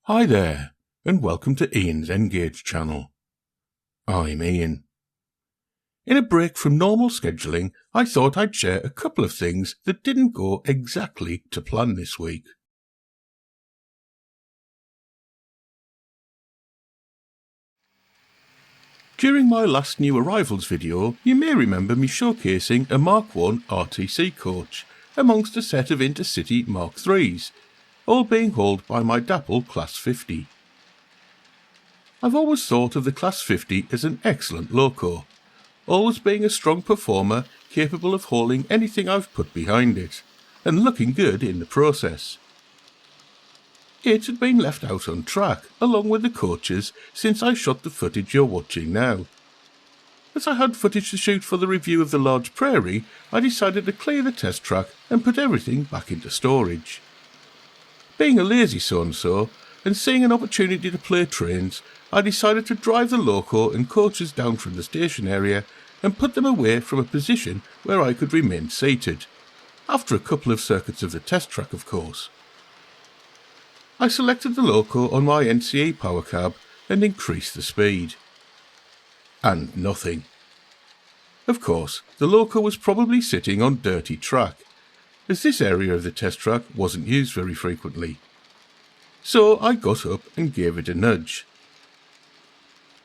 Hi there, and welcome to Ian's Engage channel. I'm Ian. In a break from normal scheduling, I thought I'd share a couple of things that didn't go exactly to plan this week. During my last new arrivals video, you may remember me showcasing a Mark I RTC coach amongst a set of intercity Mark IIIs, all being hauled by my dapple Class 50. I've always thought of the Class 50 as an excellent loco, always being a strong performer capable of hauling anything I've put behind it, and looking good in the process. It had been left out on track along with the coaches since I shot the footage you're watching now. As I had footage to shoot for the review of the large prairie, I decided to clear the test track and put everything back into storage. Being a lazy so-and-so, and seeing an opportunity to play trains, I decided to drive the loco and coaches down from the station area and put them away from a position where I could remain seated, after a couple of circuits of the test track of course. I selected the loco on my NCE power cab and increased the speed. And nothing. Of course, the loco was probably sitting on dirty track, as this area of the test track wasn't used very frequently. So I got up and gave it a nudge.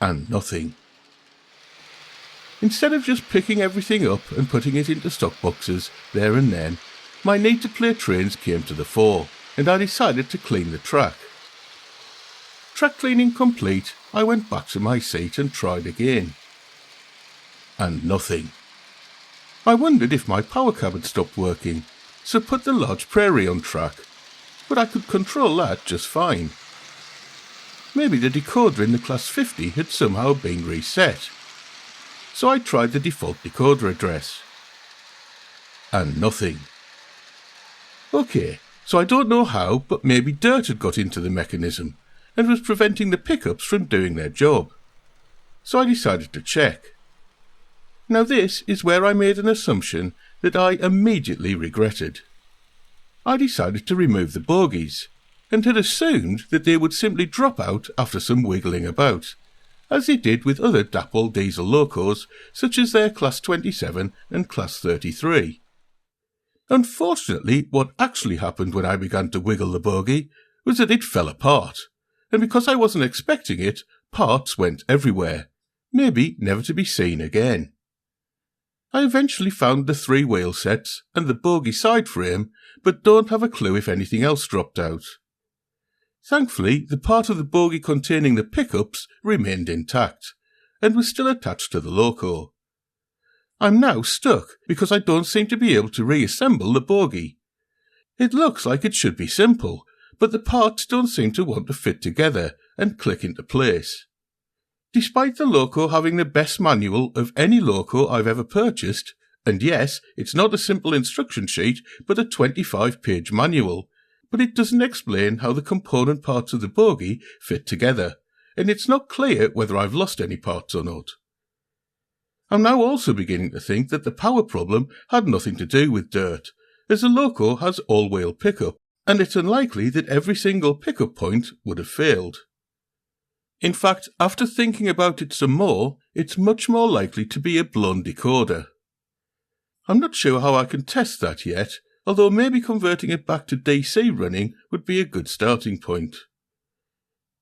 And nothing. Instead of just picking everything up and putting it into stock boxes there and then, my need to play trains came to the fore, and I decided to clean the track. Track cleaning complete, I went back to my seat and tried again. And nothing. I wondered if my power cab had stopped working, so put the large prairie on track, but I could control that just fine. Maybe the decoder in the Class 50 had somehow been reset. So I tried the default decoder address. And nothing. Okay, so I don't know how, but maybe dirt had got into the mechanism and was preventing the pickups from doing their job. So I decided to check. Now this is where I made an assumption that I immediately regretted. I decided to remove the bogies, and had assumed that they would simply drop out after some wiggling about, as they did with other dapple diesel locos such as their Class 27 and Class 33. Unfortunately, what actually happened when I began to wiggle the bogie was that it fell apart, and because I wasn't expecting it, parts went everywhere, maybe never to be seen again. I eventually found the 3 wheel sets and the bogie side frame, but don't have a clue if anything else dropped out. Thankfully, the part of the bogie containing the pickups remained intact, and was still attached to the loco. I'm now stuck because I don't seem to be able to reassemble the bogie. It looks like it should be simple, but the parts don't seem to want to fit together and click into place. Despite the loco having the best manual of any loco I've ever purchased, and yes, it's not a simple instruction sheet, but a 25-page manual, but it doesn't explain how the component parts of the bogie fit together, and it's not clear whether I've lost any parts or not. I'm now also beginning to think that the power problem had nothing to do with dirt, as the loco has all-wheel pickup, and it's unlikely that every single pickup point would have failed. In fact, after thinking about it some more, it's much more likely to be a blown decoder. I'm not sure how I can test that yet, although maybe converting it back to DC running would be a good starting point.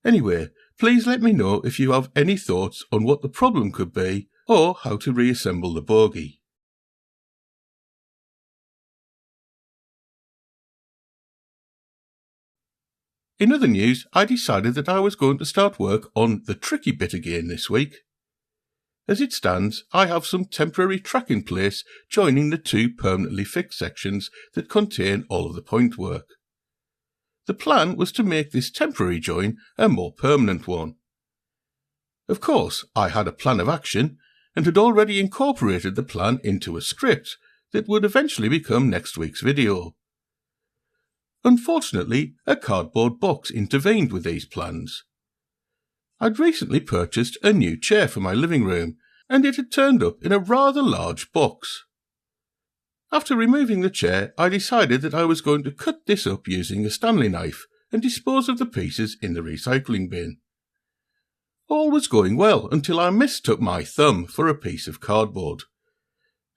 Anyway, please let me know if you have any thoughts on what the problem could be, or how to reassemble the bogie. In other news, I decided that I was going to start work on the tricky bit again this week. As it stands, I have some temporary track in place joining the 2 permanently fixed sections that contain all of the point work. The plan was to make this temporary join a more permanent one. Of course, I had a plan of action, and had already incorporated the plan into a script that would eventually become next week's video. Unfortunately, a cardboard box intervened with these plans. I'd recently purchased a new chair for my living room, and it had turned up in a rather large box. After removing the chair, I decided that I was going to cut this up using a Stanley knife and dispose of the pieces in the recycling bin. All was going well until I mistook my thumb for a piece of cardboard.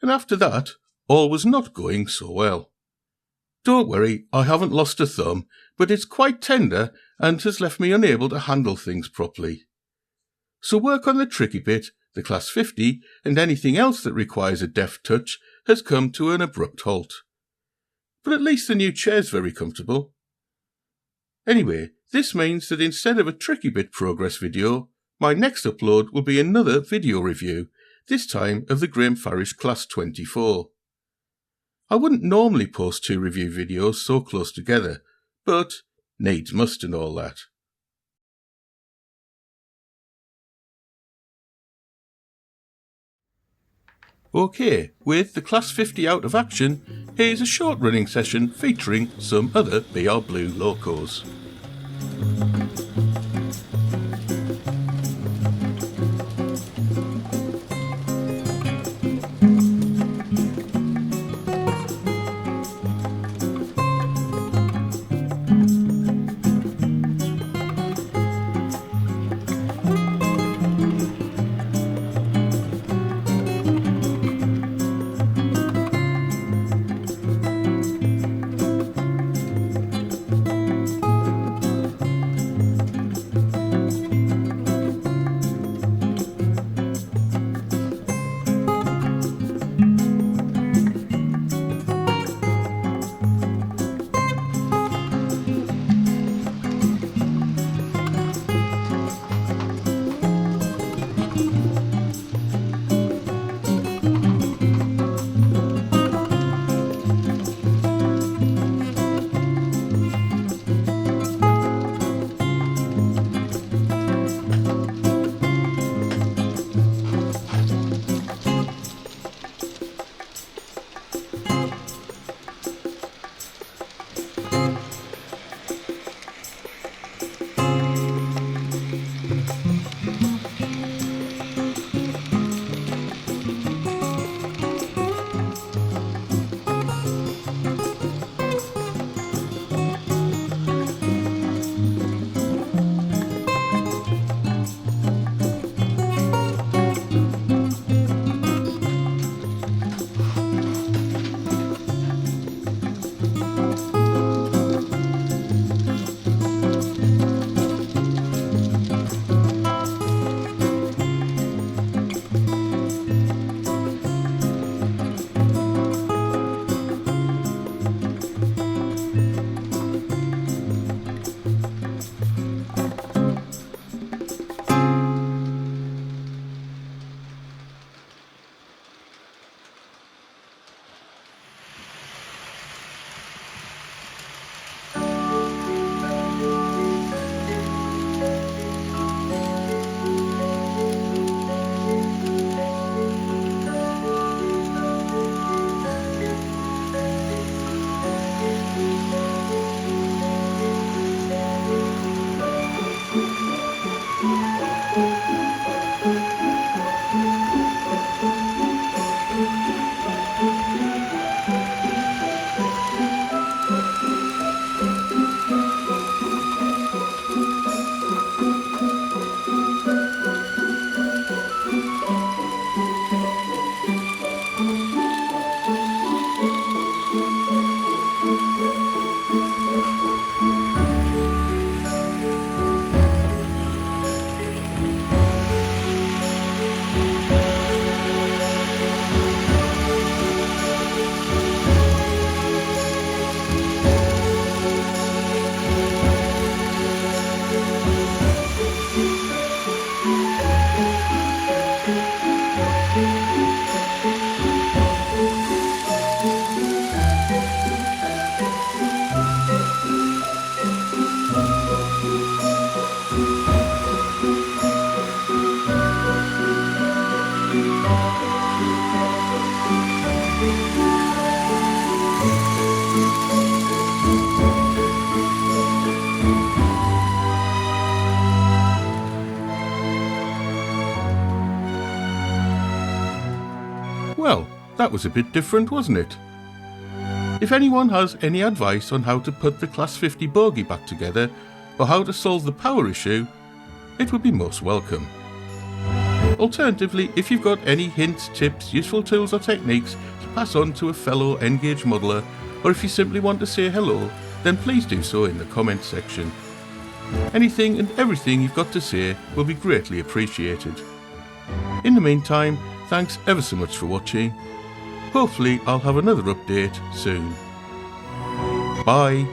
And after that, all was not going so well. Don't worry, I haven't lost a thumb, but it's quite tender and has left me unable to handle things properly. So work on the tricky bit, the Class 50, and anything else that requires a deft touch has come to an abrupt halt. But at least the new chair's very comfortable. Anyway, this means that instead of a tricky bit progress video, my next upload will be another video review, this time of the Graham Farish Class 24. I wouldn't normally post 2 review videos so close together, but needs must and all that. OK, with the Class 50 out of action, here's a short running session featuring some other BR Blue locos. Well, that was a bit different, wasn't it? If anyone has any advice on how to put the Class 50 bogie back together, or how to solve the power issue, it would be most welcome. Alternatively, if you've got any hints, tips, useful tools or techniques to pass on to a fellow N-Gage modeller, or if you simply want to say hello, then please do so in the comments section. Anything and everything you've got to say will be greatly appreciated. In the meantime, thanks ever so much for watching. Hopefully I'll have another update soon. Bye.